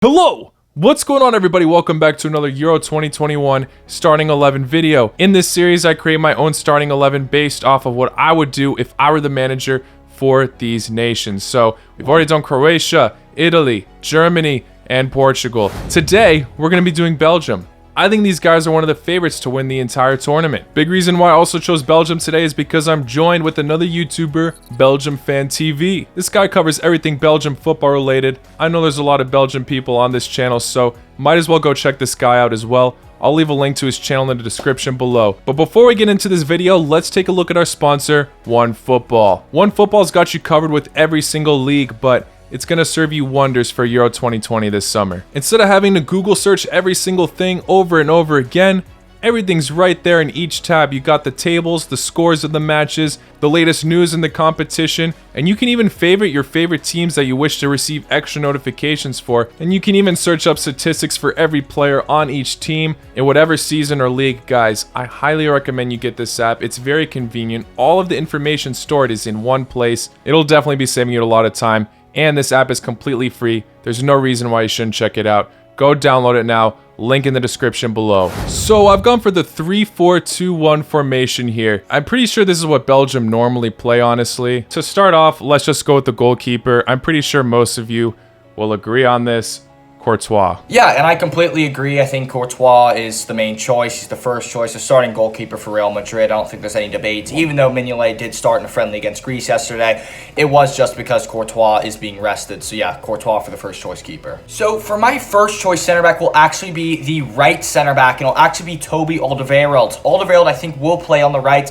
Hello! What's going on, everybody? Welcome back to another Euro 2021 starting 11 video. In this series, I create my own starting 11 based off of what I would do if I were the manager for these nations. So we've already done Croatia, Italy, Germany, and Portugal. Today, we're going to be doing Belgium. I think these guys are one of the favorites to win the entire tournament. Big reason why I also chose Belgium today is because I'm joined with another YouTuber, Belgium Fan TV. This guy covers everything Belgium football related. I know there's a lot of Belgian people on this channel, so might as well go check this guy out as well. I'll leave a link to his channel in the description below. But before we get into this video, let's take a look at our sponsor, OneFootball. OneFootball's got you covered with every single league, but it's going to serve you wonders for Euro 2020 this summer. Instead of having to Google search every single thing over and over again, everything's right there in each tab. You got the tables, the scores of the matches, the latest news in the competition, and you can even favorite your favorite teams that you wish to receive extra notifications for, and you can even search up statistics for every player on each team in whatever season or league. Guys, I highly recommend you get this app. It's very convenient. All of the information stored is in one place. It'll definitely be saving you a lot of time. And this app is completely free. There's no reason why you shouldn't check it out. Go download it now. Link in the description below. So I've gone for the 3-4-2-1 formation here. I'm pretty sure this is what Belgium normally play, honestly. To start off, let's just go with the goalkeeper. I'm pretty sure most of you will agree on this. Courtois. Yeah, and I completely agree. I think Courtois is the main choice. He's the first choice, the starting goalkeeper for Real Madrid. I don't think there's any debate. Even though Mignolet did start in a friendly against Greece yesterday, it was just because Courtois is being rested. So yeah, Courtois for the first choice keeper. So for my first choice center back will actually be the right center back, and it'll actually be Toby Alderweireld. Alderweireld, I think, will play on the right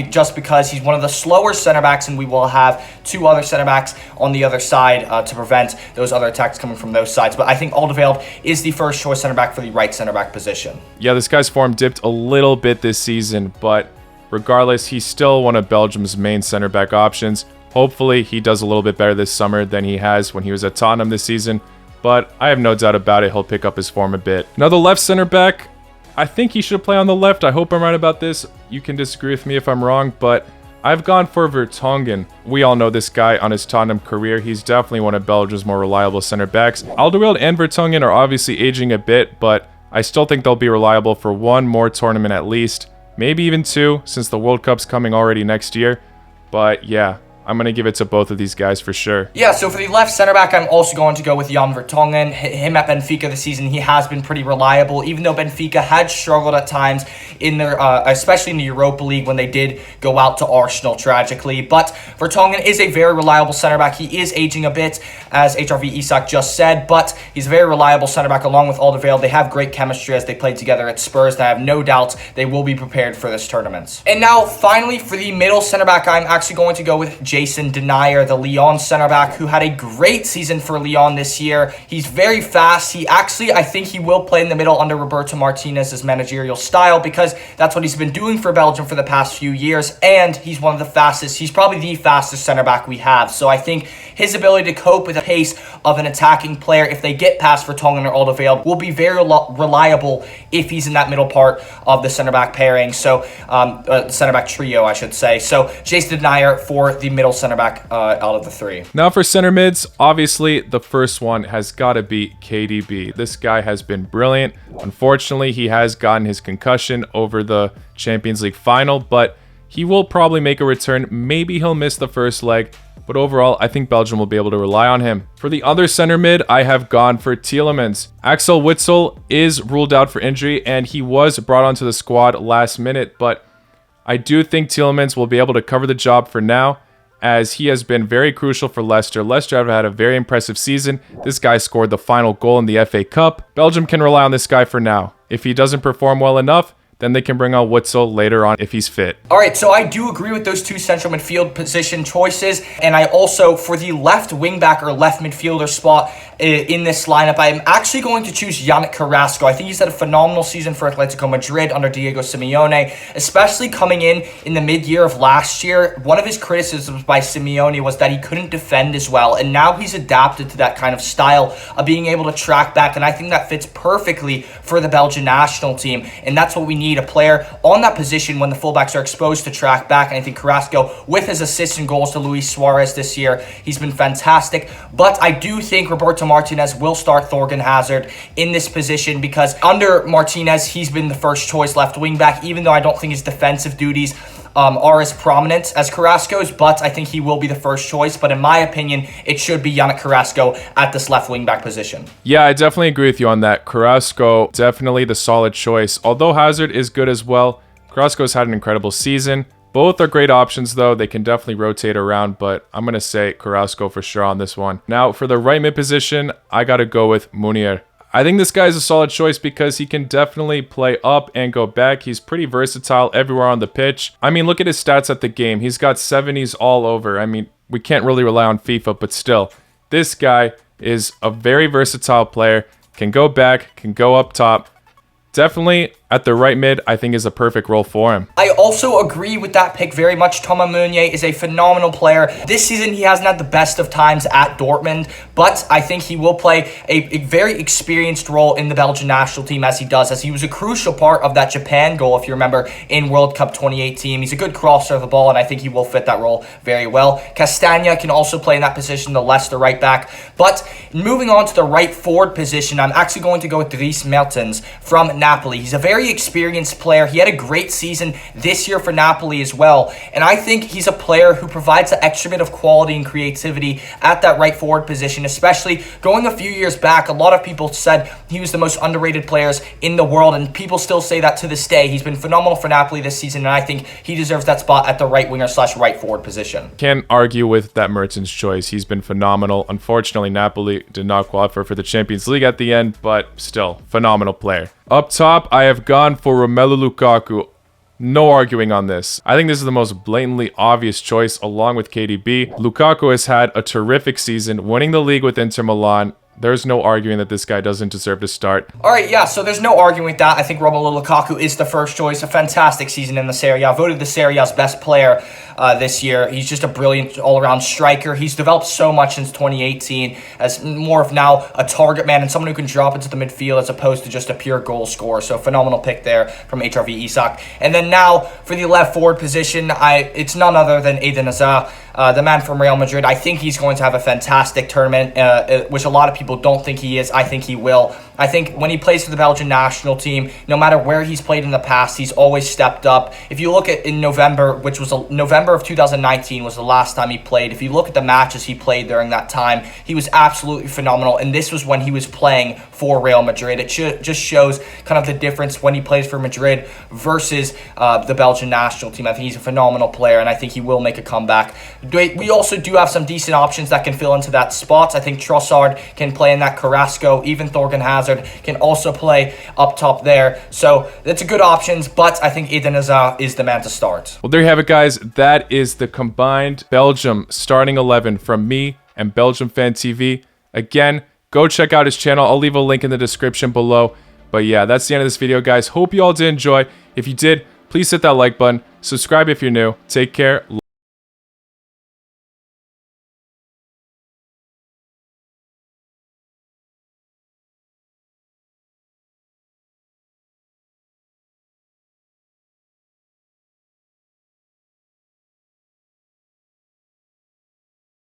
just because he's one of the slower center backs, and we will have two other center backs on the other side to prevent those other attacks coming from those sides. But I think Alderweireld is the first choice center back for the right center back position. Yeah, this guy's form dipped a little bit this season, but regardless, he's still one of Belgium's main center back options. Hopefully, he does a little bit better this summer than he has when he was at Tottenham this season, but I have no doubt about it, he'll pick up his form a bit. Now, the left center back, I think he should play on the left. I hope I'm right about this. You can disagree with me if I'm wrong, but I've gone for Vertonghen. We all know this guy on his Tottenham career. He's definitely one of Belgium's more reliable center backs. Alderweireld and Vertonghen are obviously aging a bit, but I still think they'll be reliable for one more tournament at least. Maybe even two, since the World Cup's coming already next year. But yeah, I'm going to give it to both of these guys for sure. Yeah, so for the left center back, I'm also going to go with Jan Vertonghen. Him at Benfica this season, he has been pretty reliable, even though Benfica had struggled at times in their, especially in the Europa League when they did go out to Arsenal tragically. But Vertonghen is a very reliable center back. He is aging a bit, as HRV Isak just said, but he's a very reliable center back along with Alderweireld. They have great chemistry as they played together at Spurs, and I have no doubts they will be prepared for this tournament. And now, finally, for the middle center back, I'm actually going to go with Jason Denayer, the Lyon center back, who had a great season for Lyon this year. He's very fast. He actually, I think he will play in the middle under Roberto Martinez's managerial style because that's what he's been doing for Belgium for the past few years, and he's one of the fastest. He's probably the fastest center back we have. So I think his ability to cope with the pace of an attacking player, if they get past Vertonghen or Alderweireld, will be very reliable if he's in that middle part of the center back pairing. So center back trio, I should say. So Jason Denayer for the middle center back out of the three. Now for center mids, obviously the first one has got to be KDB. This guy has been brilliant. Unfortunately, he has gotten his concussion over the Champions League final, but he will probably make a return. Maybe he'll miss the first leg, but overall, I think Belgium will be able to rely on him. For the other center mid, I have gone for Tielemans. Axel Witsel is ruled out for injury, and he was brought onto the squad last minute, but I do think Tielemans will be able to cover the job for now, as he has been very crucial for Leicester. Leicester have had a very impressive season. This guy scored the final goal in the FA Cup. Belgium can rely on this guy for now. If he doesn't perform well enough, then they can bring on Witsel later on if he's fit. All right, so I do agree with those two central midfield position choices, and I also, for the left wingback or left midfielder spot in this lineup, I'm actually going to choose Yannick Carrasco. I think he's had a phenomenal season for Atletico Madrid under Diego Simeone, especially coming in the mid-year of last year. One of his criticisms by Simeone was that he couldn't defend as well, and now he's adapted to that kind of style of being able to track back, and I think that fits perfectly for the Belgian national team, and that's what we need need a player on that position when the fullbacks are exposed to track back. And I think Carrasco, with his assists and goals to Luis Suarez this year, he's been fantastic. But I do think Roberto Martinez will start Thorgan Hazard in this position, because under Martinez, he's been the first choice left wing back, even though I don't think his defensive duties are as prominent as Carrasco's, but I think he will be the first choice. But in my opinion, it should be Yannick Carrasco at this left wing back position. Yeah, I definitely agree with you on that. Carrasco, definitely the solid choice. Although Hazard is good as well, Carrasco's had an incredible season. Both are great options, though. They can definitely rotate around, but I'm going to say Carrasco for sure on this one. Now, for the right mid position, I got to go with Munier. I think this guy is a solid choice because he can definitely play up and go back. He's pretty versatile everywhere on the pitch. I mean, look at his stats at the game. He's got 70s all over. I mean, we can't really rely on FIFA, but still, this guy is a very versatile player. Can go back, can go up top. Definitely at the right mid, I think is a perfect role for him. I also agree with that pick very much. Thomas Meunier is a phenomenal player. This season, he hasn't had the best of times at Dortmund, but I think he will play a very experienced role in the Belgian national team as he was a crucial part of that Japan goal, if you remember, in World Cup 2018. He's a good crosser of the ball, and I think he will fit that role very well. Castagna can also play in that position, the Leicester right back. But moving on to the right forward position, I'm actually going to go with Dries Mertens from Napoli. He's a very experienced player. He had a great season this year for Napoli as well. And I think he's a player who provides an extra bit of quality and creativity at that right forward position, especially going a few years back. A lot of people said he was the most underrated players in the world, and people still say that to this day. He's been phenomenal for Napoli this season, and I think he deserves that spot at the right winger / right forward position. Can't argue with that Mertens choice. He's been phenomenal. Unfortunately, Napoli did not qualify for the Champions League at the end, but still, phenomenal player. Up top, I have gone for Romelu Lukaku. No arguing on this. I think this is the most blatantly obvious choice along with KDB. Lukaku has had a terrific season, winning the league with Inter Milan. There's no arguing that this guy doesn't deserve to start. All right, yeah, so there's no arguing with that. I think Romelu Lukaku is the first choice. A fantastic season in the Serie A. Voted the Serie A's best player this year. He's just a brilliant all-around striker. He's developed so much since 2018 as more of now a target man and someone who can drop into the midfield as opposed to just a pure goal scorer. So phenomenal pick there from HRV Isak. And then now for the left forward position, it's none other than Eden Hazard, the man from Real Madrid. I think he's going to have a fantastic tournament, which a lot of people don't think he is. I think he will. I think when he plays for the Belgian national team, no matter where he's played in the past, he's always stepped up. If you look at in November, which was November of 2019 was the last time he played. If you look at the matches he played during that time, he was absolutely phenomenal. And this was when he was playing for Real Madrid. It just shows kind of the difference when he plays for Madrid versus the Belgian national team. I think he's a phenomenal player, and I think he will make a comeback. We also do have some decent options that can fill into that spot. I think Trossard can play in that. Carrasco, even Thorgan Hazard can also play up top there. So that's a good options, but I think Eden Hazard is the man to start. Well, there you have it, guys. That is the combined Belgium starting 11 from me and Belgium Fan TV. Again, go check out his channel. I'll leave a link in the description below. But yeah, that's the end of this video, guys. Hope you all did enjoy. If you did, please hit that like button. Subscribe if you're new. Take care.